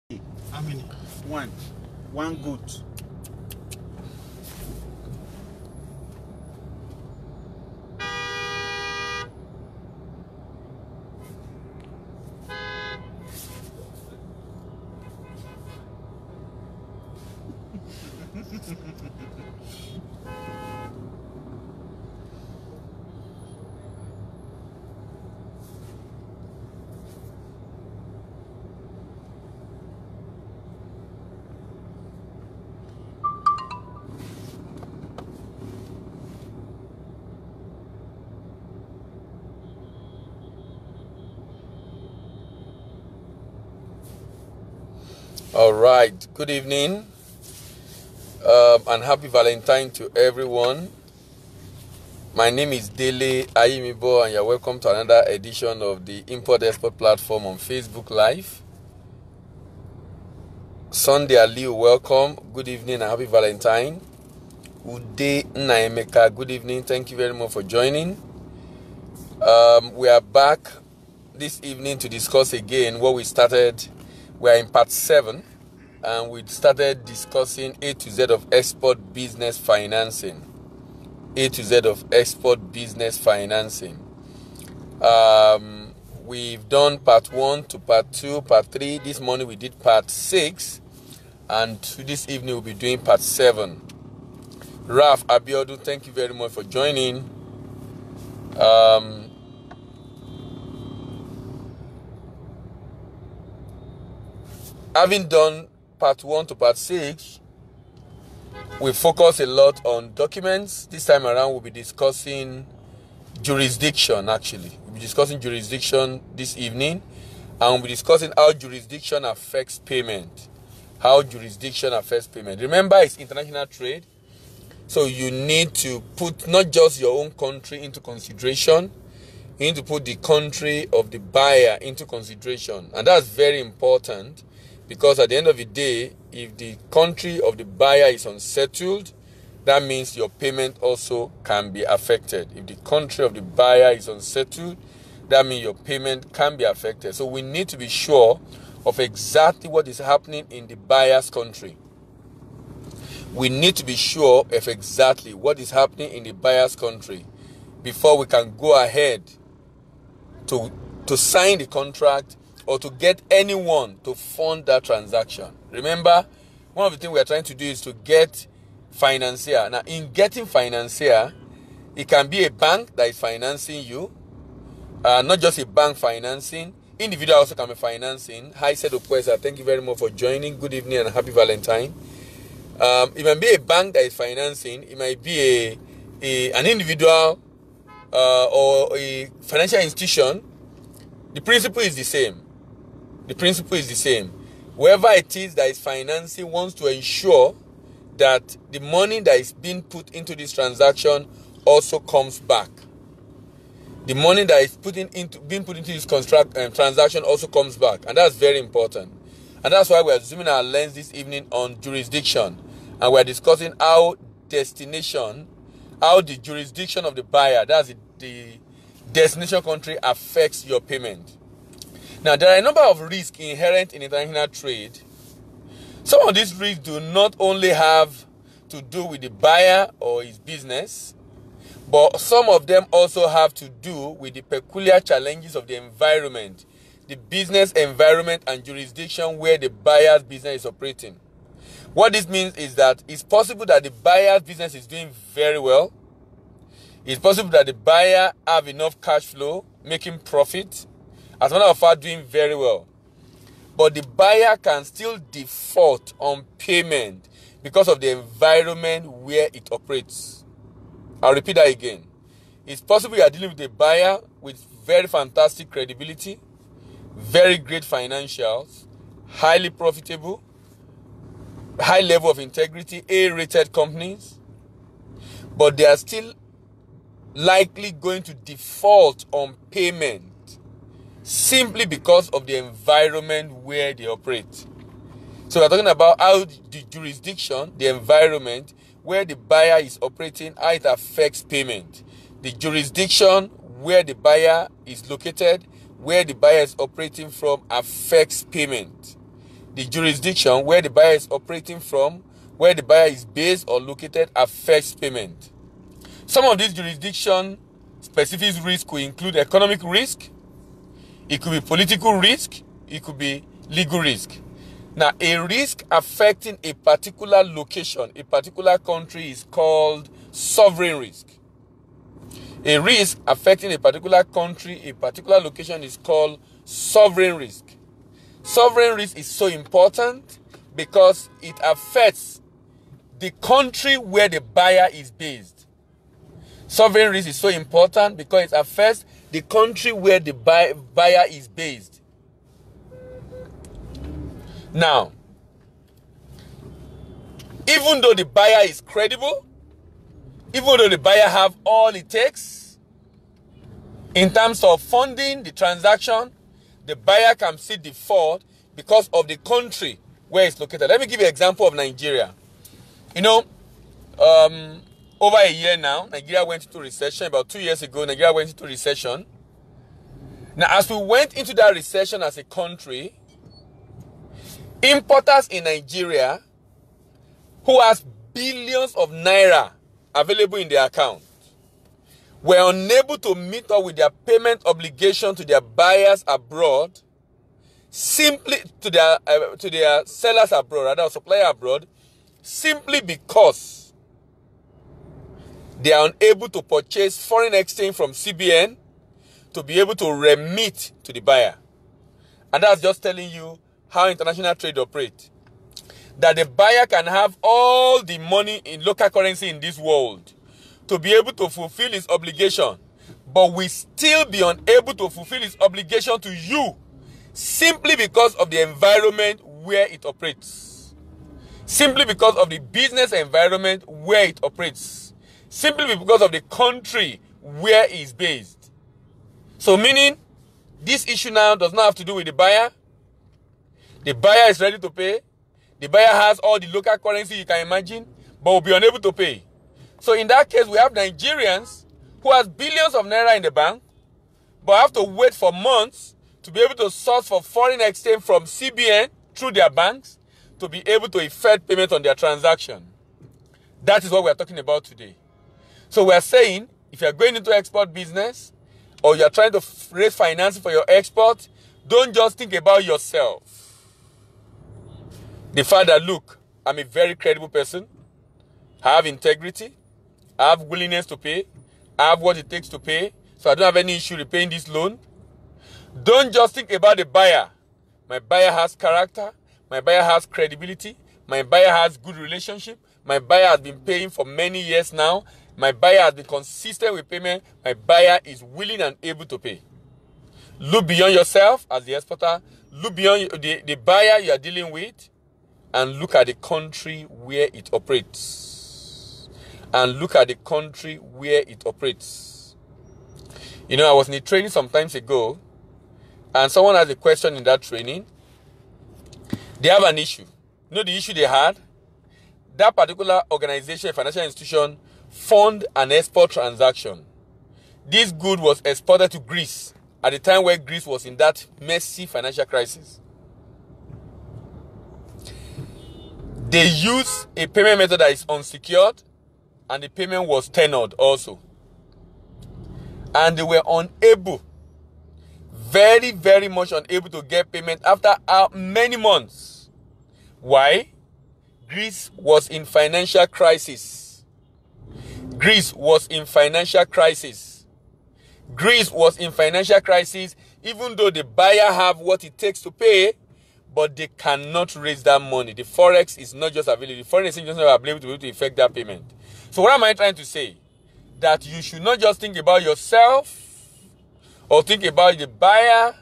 How many? One. One goat. All right. Good evening, and happy Valentine to everyone. My name is Dele Ayimibo, and you're welcome to another edition of the Import Export platform on Facebook Live. Sunday Aliu, welcome. Good evening and happy Valentine. Ude Naemeka, good evening. Thank you very much for joining. We are back this evening to discuss again what we started. We are in part 7, and we started discussing A to Z of export business financing. A to Z of export business financing. We've done part 1 to part 2, part 3. This morning we did part 6, and this evening we'll be doing part 7. Raf Abiodun, thank you very much for joining. Having done part 1 to part 6, we focus a lot on documents. This time around, we'll be discussing jurisdiction, actually. We'll be discussing jurisdiction this evening, and we'll be discussing how jurisdiction affects payment. How jurisdiction affects payment. Remember, it's international trade, so you need to put not just your own country into consideration, you need to put the country of the buyer into consideration. And that's very important, because at the end of the day, if the country of the buyer is unsettled, that means your payment also can be affected. If the country of the buyer is unsettled, that means your payment can be affected. So we need to be sure of exactly what is happening in the buyer's country. We need to be sure of exactly what is happening in the buyer's country before we can go ahead to sign the contract or to get anyone to fund that transaction. Remember, one of the things we are trying to do is to get financier. Now, in getting financier, it can be a bank that is financing you, not just a bank financing. Individual also can be financing. Hi, said Okwesa, thank you very much for joining. Good evening and happy Valentine. It might be a bank that is financing. It might be an individual or a financial institution. The principle is the same. The principle is the same. Whoever it is that is financing wants to ensure that the money that is being put into this transaction also comes back. The money that is being put into this transaction also comes back. And that's very important. And that's why we are zooming our lens this evening on jurisdiction. And we are discussing how the jurisdiction of the buyer, that's the destination country, affects your payment. Now, there are a number of risks inherent in international trade. Some of these risks do not only have to do with the buyer or his business, but some of them also have to do with the peculiar challenges of the environment, the business environment and jurisdiction where the buyer's business is operating. What this means is that it's possible that the buyer's business is doing very well. It's possible that the buyer have enough cash flow, making profit. As a matter of fact, doing very well. But the buyer can still default on payment because of the environment where it operates. I'll repeat that again. It's possible you are dealing with a buyer with very fantastic credibility, very great financials, highly profitable, high level of integrity, A-rated companies, but they are still likely going to default on payment simply because of the environment where they operate. So we're talking about how the jurisdiction, the environment where the buyer is operating, how it affects payment. The jurisdiction where the buyer is located, where the buyer is operating from, affects payment. the jurisdiction where the buyer is operating from, where the buyer is based or located, affects payment. Some of these jurisdiction-specific risks could include economic risk, it could be political risk, it could be legal risk. Now, a risk affecting a particular location, a particular country, is called sovereign risk. A risk affecting a particular country, a particular location, is called sovereign risk. Sovereign risk is so important because it affects the country where the buyer is based. Sovereign risk is so important because it affects the country where the buyer is based. Now, even though the buyer is credible, even though the buyer have all it takes in terms of funding the transaction, the buyer can still default because of the country where it's located. Let me give you an example of Nigeria. You know, over a year now, Nigeria went into recession. About 2 years ago, Nigeria went into recession. Now, as we went into that recession as a country, importers in Nigeria who has billions of naira available in their account were unable to meet up with their payment obligation to their buyers abroad, simply to their sellers abroad, rather supplier abroad, simply because they are unable to purchase foreign exchange from CBN to be able to remit to the buyer. And that's just telling you how international trade operates. That the buyer can have all the money in local currency in this world to be able to fulfill his obligation, but will still be unable to fulfill his obligation to you simply because of the environment where it operates. Simply because of the business environment where it operates. Simply because of the country where it is based. So meaning, this issue now does not have to do with the buyer. The buyer is ready to pay. The buyer has all the local currency you can imagine, but will be unable to pay. So in that case, we have Nigerians who has billions of naira in the bank, but have to wait for months to be able to source for foreign exchange from CBN through their banks to be able to effect payment on their transaction. That is what we are talking about today. So we are saying, if you are going into export business, or you are trying to raise financing for your export, don't just think about yourself. The fact that, look, I'm a very credible person, I have integrity, I have willingness to pay, I have what it takes to pay, so I don't have any issue repaying this loan. Don't just think about the buyer. My buyer has character, my buyer has credibility, my buyer has good relationship, my buyer has been paying for many years now, my buyer has been consistent with payment, my buyer is willing and able to pay. Look beyond yourself as the exporter, look beyond the buyer you are dealing with, and look at the country where it operates. And look at the country where it operates. You know, I was in a training some times ago, and someone has a question in that training. They have an issue. You know the issue they had? That particular organization, financial institution, fund an export transaction. This good was exported to Greece at the time where Greece was in that messy financial crisis. They used a payment method that is unsecured, and the payment was tenured also. And they were unable, very, very much unable to get payment after many months. Why? Greece was in financial crisis. Greece was in financial crisis. Greece was in financial crisis, even though the buyer have what it takes to pay, but they cannot raise that money. The forex is not just available. The foreign exchange is not available to be able to effect that payment. So what am I trying to say? That you should not just think about yourself or think about the buyer.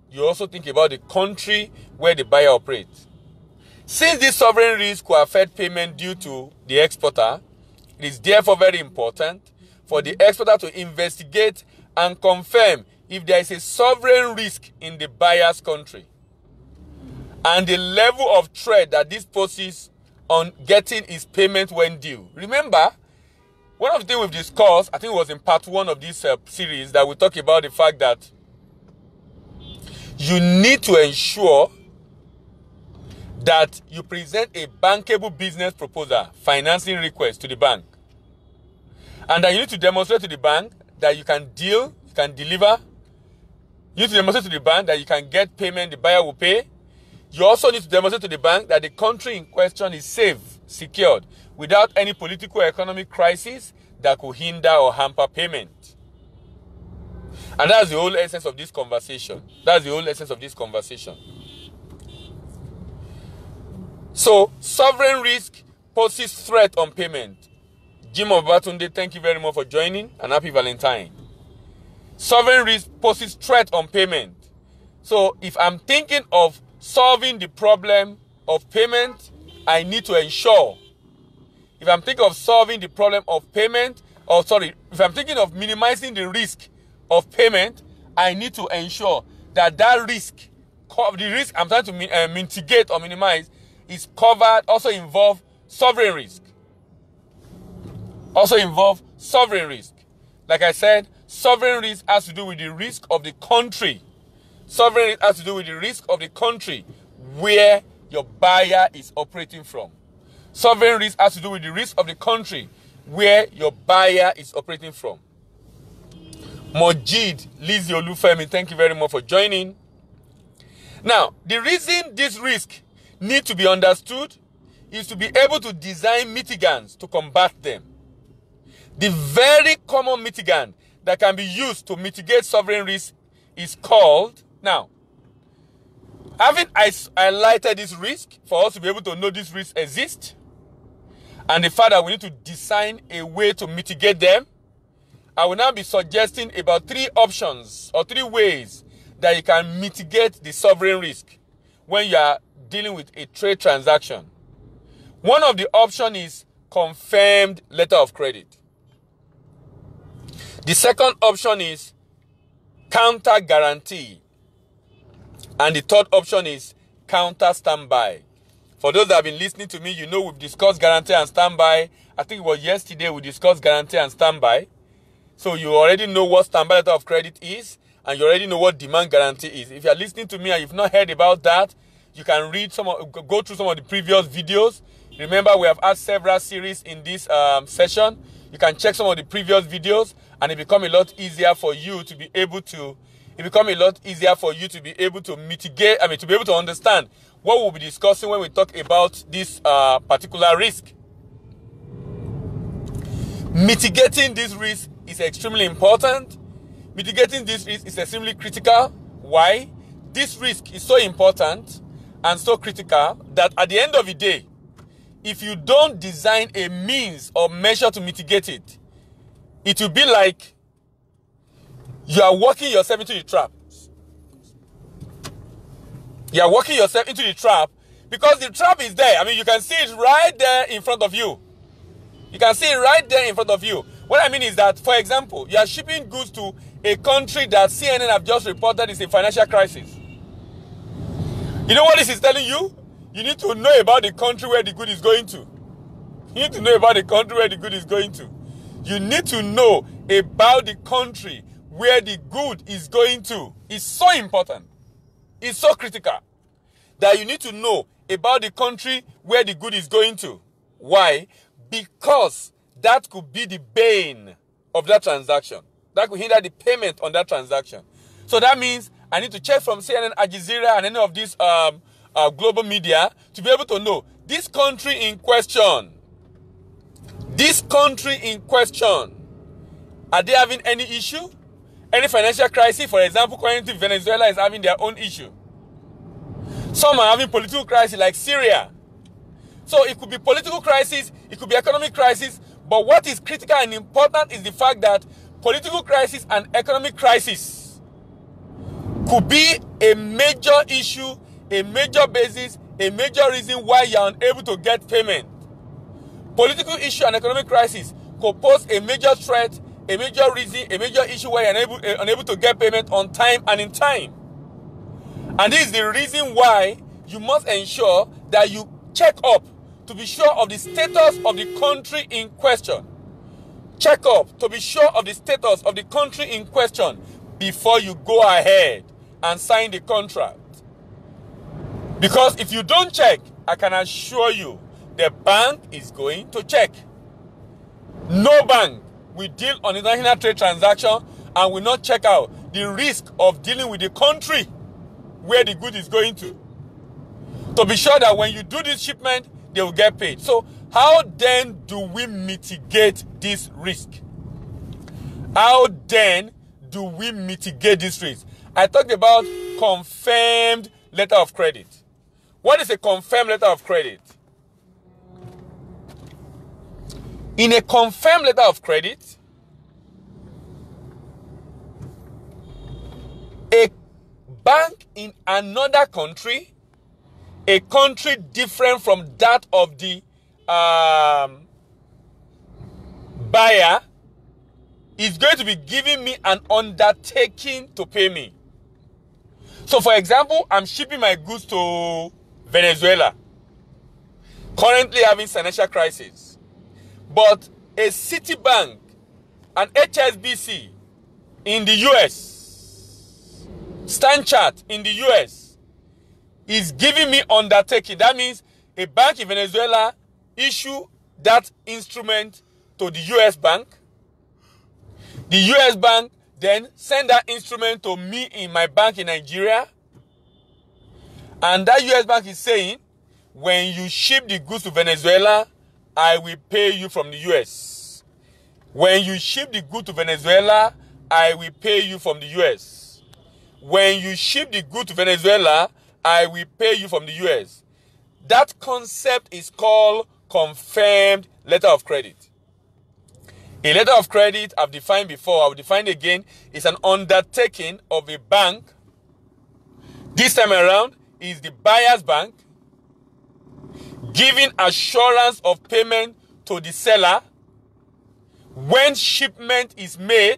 You also think about the country where the buyer operates. Since this sovereign risk will affect payment due to the exporter, it is therefore very important for the exporter to investigate and confirm if there is a sovereign risk in the buyer's country and the level of threat that this poses on getting his payment when due. Remember, one of the things we've discussed, I think it was in part 1 of this series, that we talk about the fact that you need to ensure that you present a bankable business proposal, financing request to the bank. And that you need to demonstrate to the bank that you can deal, you can deliver. You need to demonstrate to the bank that you can get payment, the buyer will pay. You also need to demonstrate to the bank that the country in question is safe, secured, without any political or economic crisis that could hinder or hamper payment. And that's the whole essence of this conversation. That's the whole essence of this conversation. So, sovereign risk poses threat on payment. Jim Obatunde, thank you very much for joining, and happy Valentine. Sovereign risk poses threat on payment. So, if I'm thinking of solving the problem of payment, I need to ensure. If I'm thinking of solving the problem of payment, if I'm thinking of minimizing the risk of payment, I need to ensure that that risk, the risk I'm trying to mitigate or minimize, is covered, also involve sovereign risk. Also involve sovereign risk. Like I said, sovereign risk has to do with the risk of the country. Sovereign risk has to do with the risk of the country where your buyer is operating from. Sovereign risk has to do with the risk of the country where your buyer is operating from. Mojid Lizzie Olufemi, thank you very much for joining. Now, the reason this risk need to be understood is to be able to design mitigants to combat them. The very common mitigant that can be used to mitigate sovereign risk is called, now, having highlighted this risk for us to be able to know this risk exists, and the fact that we need to design a way to mitigate them, I will now be suggesting about 3 options or 3 ways that you can mitigate the sovereign risk when you are dealing with a trade transaction. One of the options is confirmed letter of credit. The second option is counter guarantee. And the third option is counter standby. For those that have been listening to me, you know we've discussed guarantee and standby. I think it was yesterday we discussed guarantee and standby. So you already know what standby letter of credit is, and you already know what demand guarantee is. If you are listening to me and you've not heard about that, you can go through some of the previous videos. Remember, we have had several series in this session. You can check some of the previous videos, and it becomes a lot easier for you to be able to. Mitigate. To be able to understand what we'll be discussing when we talk about this particular risk. Mitigating this risk is extremely important. Mitigating this risk is extremely critical. Why? This risk is so important and so critical that at the end of the day, if you don't design a means or measure to mitigate it, it will be like you are walking yourself into the trap. You are walking yourself into the trap because the trap is there. You can see it right there in front of you. You can see it right there in front of you. What I mean is that, for example, you are shipping goods to a country that CNN have just reported is a financial crisis. You know what this is telling you? You need to know about the country where the good is going to. You need to know about the country where the good is going to. You need to know about the country where the good is going to. It's so important. It's so critical that you need to know about the country where the good is going to. Why? Because that could be the bane of that transaction. That could hinder the payment on that transaction. So that means I need to check from CNN, Al Jazeera, and any of these global media to be able to know this country in question. This country in question. Are they having any issue? Any financial crisis? For example, currently Venezuela is having their own issue. Some are having political crisis like Syria. So it could be political crisis, it could be economic crisis, but what is critical and important is the fact that political crisis and economic crisis could be a major issue, a major basis, a major reason why you are unable to get payment. Political issue and economic crisis could pose a major threat, a major reason, a major issue where you are unable to get payment on time and in time. And this is the reason why you must ensure that you check up to be sure of the status of the country in question. Check up to be sure of the status of the country in question before you go ahead and sign the contract. Because if you don't check I can assure you, the bank is going to check. No bank will deal on international trade transaction and will not check out the risk of dealing with the country where the good is going to be sure that when you do this shipment, they will get paid. So how then do we mitigate this risk? How then do we mitigate this risk? I talked about confirmed letter of credit. What is a confirmed letter of credit? In a confirmed letter of credit, a bank in another country, a country different from that of the buyer, is going to be giving me an undertaking to pay me. So, for example, I'm shipping my goods to Venezuela, currently having financial crisis. But a Citibank, an HSBC in the US, Stanchart in the US, is giving me undertaking. That means a bank in Venezuela issue that instrument to the US bank. The US bank then send that instrument to me in my bank in Nigeria. And that US bank is saying, when you ship the goods to Venezuela, I will pay you from the US. When you ship the goods to Venezuela, I will pay you from the US. When you ship the goods to Venezuela, I will pay you from the US. That concept is called confirmed letter of credit. A letter of credit I've defined before, I'll define again, is an undertaking of a bank. This time around is the buyer's bank giving assurance of payment to the seller when shipment is made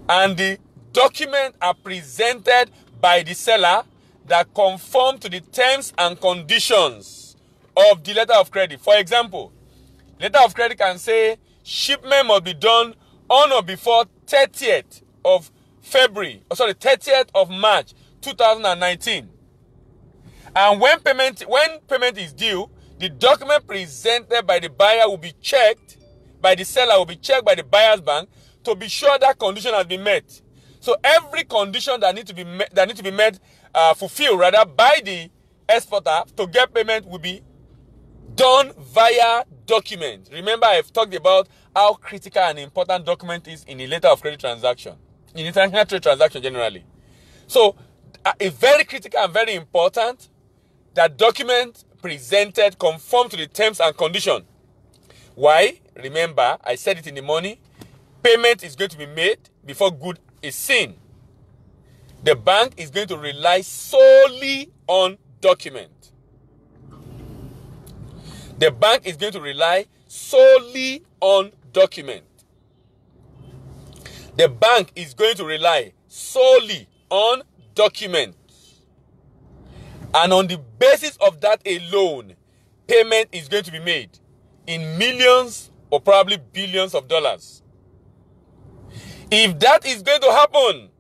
and the documents are presented by the seller that conform to the terms and conditions of the letter of credit. For example, letter of credit can say shipment must be done on or before 30th of March 2019. And when payment is due, the document presented by the buyer will be checked by the seller, will be checked by the buyer's bank to be sure that condition has been met. So every condition that needs to be met, fulfilled rather, by the exporter to get payment will be done via document. Remember, I've talked about how critical and important document is in a letter of credit transaction, in international trade transaction generally. So it's very critical and very important that document presented conform to the terms and condition. Why? Remember, I said it in the morning, payment is going to be made before good is seen. The bank is going to rely solely on document. The bank is going to rely solely on document. The bank is going to rely solely on document. And on the basis of that alone, payment is going to be made in millions or probably billions of dollars. If that is going to happen,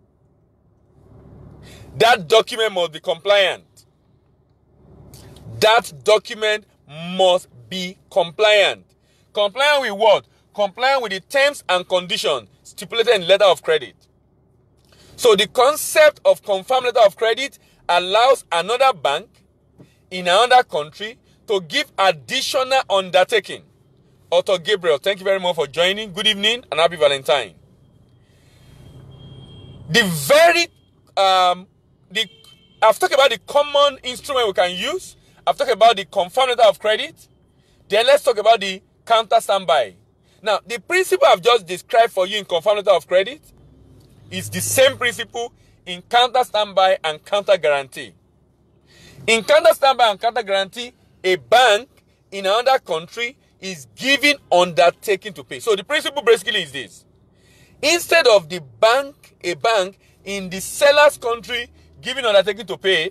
that document must be compliant. That document must be compliant. Compliant with what? Compliant with the terms and conditions stipulated in the letter of credit. So the concept of confirmed letter of credit allows another bank in another country to give additional undertaking. Otto Gabriel, thank you very much for joining. Good evening and happy Valentine. I've talked about the common instrument we can use. I've talked about the confirmed letter of credit. Then let's talk about the counter standby. Now, the principle I've just described for you in confirmed letter of credit is the same principle in counter standby and counter guarantee. In counter standby and counter guarantee, a bank in another country is giving undertaking to pay. So the principle basically is this. Instead of a bank in the seller's country giving undertaking to pay,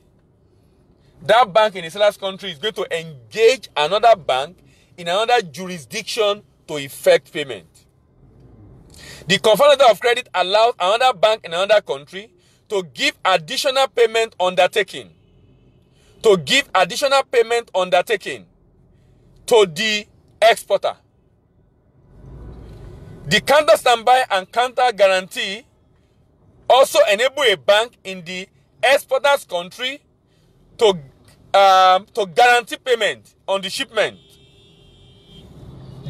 that bank in the seller's country is going to engage another bank in another jurisdiction to effect payment. The confirmed letter of credit allows another bank in another country to give additional payment undertaking to give additional payment undertaking to the exporter. The counter standby and counter guarantee also enable a bank in the exporter's country to guarantee payment on the shipment.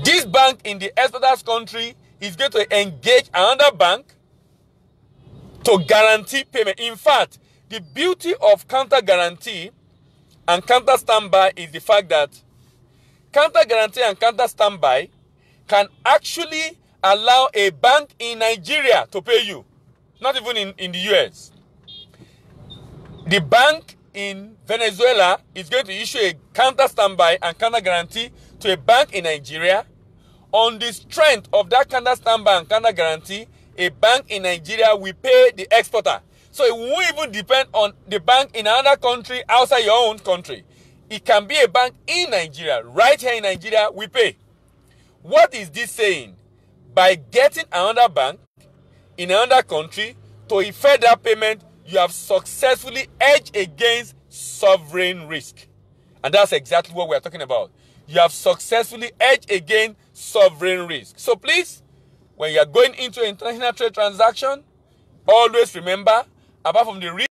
This bank in the exporter's country is going to engage another bank to guarantee payment. In fact, the beauty of counter guarantee and counter standby is the fact that counter guarantee and counter standby can actually allow a bank in Nigeria to pay you, not even in the US. The bank in Venezuela is going to issue a counter standby and counter guarantee to a bank in Nigeria. On the strength of that counter standby and counter guarantee, a bank in Nigeria will pay the exporter. So it won't even depend on the bank in another country outside your own country. It can be a bank in Nigeria. Right here in Nigeria, we pay. What is this saying? By getting another bank in another country to effect that payment, you have successfully hedged against sovereign risk. And that's exactly what we're talking about. You have successfully hedged against sovereign risk. So please, when you are going into an international trade transaction, always remember, apart from the risk